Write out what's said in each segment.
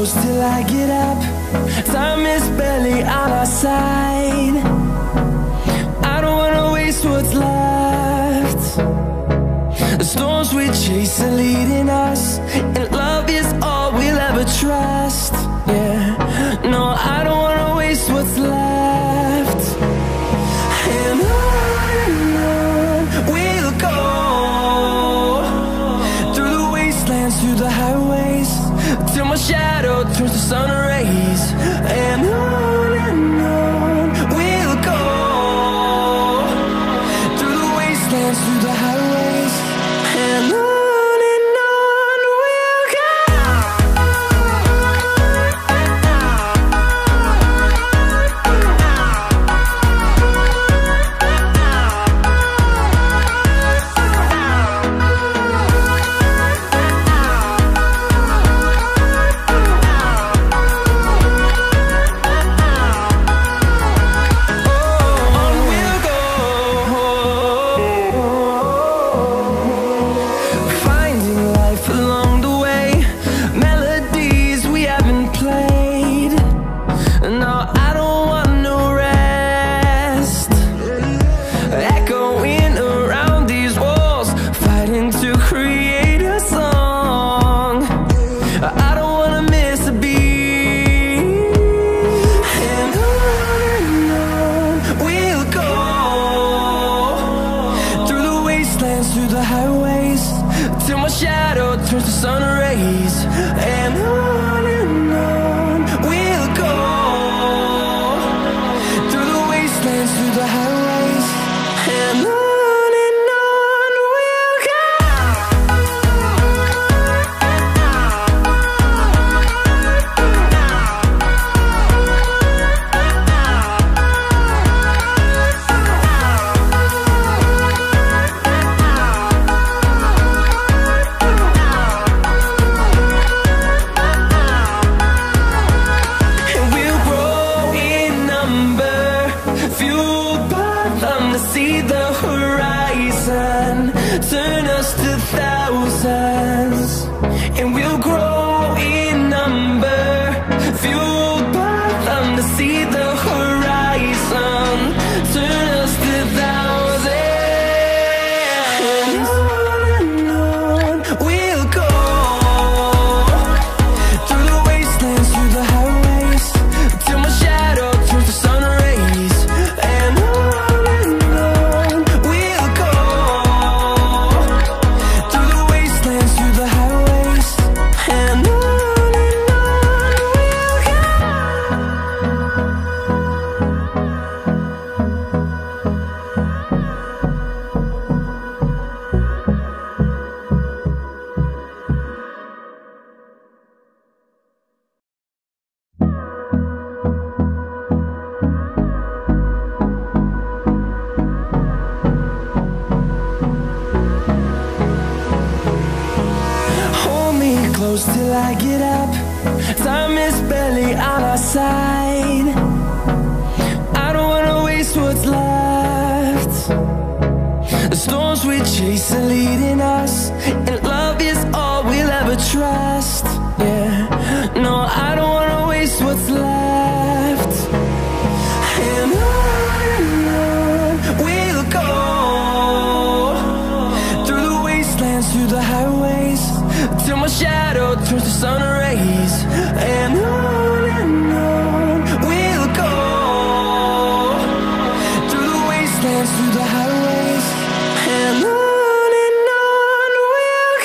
close till I get up. Time is barely on our side. I don't wanna waste what's left. The storms we chase are leading us, and love is all we'll ever trust. Yeah, no, I don't wanna waste what's left. And on we'll go, through the wastelands, through the highways, till my shadow turns to sun rays. And on we'll go, through the wastelands, through the highways, and on we'll go. Through the highways, till my shadow turns to sun rays. And on we'll go, through the wastelands, through the highways, and on we'll go. See the horizon, turn us to thousands, and we'll grow in number, fueled by them. To see the horizon, turn us to thousands, and on we'll go, through the wastelands, through the highways, till my shadow turns to sun rays. And close till I get up. Time is barely on our side. I don't wanna waste what's left. The storms we chase are leading us, and love is all we'll ever trust. Yeah, no, I don't wanna waste what's left. And on we'll go, through the wastelands, through the highways, till my shadow turns to sun rays. And on we'll go, through the wastelands, through the highways, and on we'll go.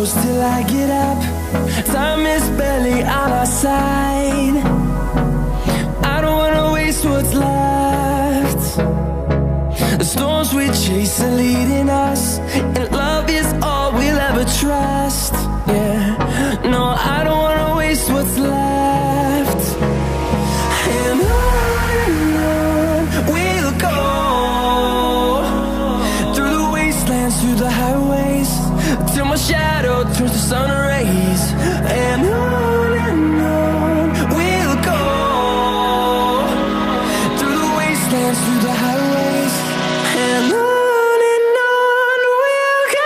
close till I get up. Time is barely on our side. I don't wanna waste what's left. The storms we chase are leading us, and love is all we'll ever trust. Yeah, no, I don't wanna waste what's left. And on we'll go, through the wastelands, through the highways, till my shadow turns to sun rays. And on we'll go, through the wastelands, through the highways, and on we'll go.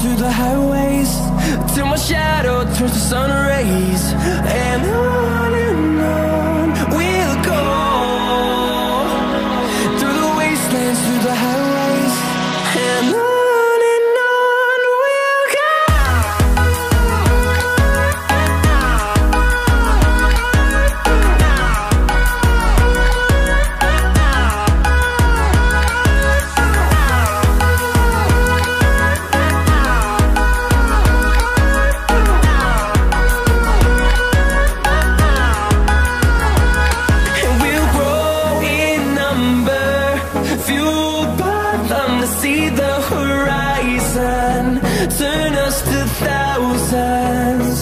Through the highways, till my shadow turns to sun rays. And on we'll go, through the wastelands, through the highways, and on we'll go. See the horizon, turn us to thousands.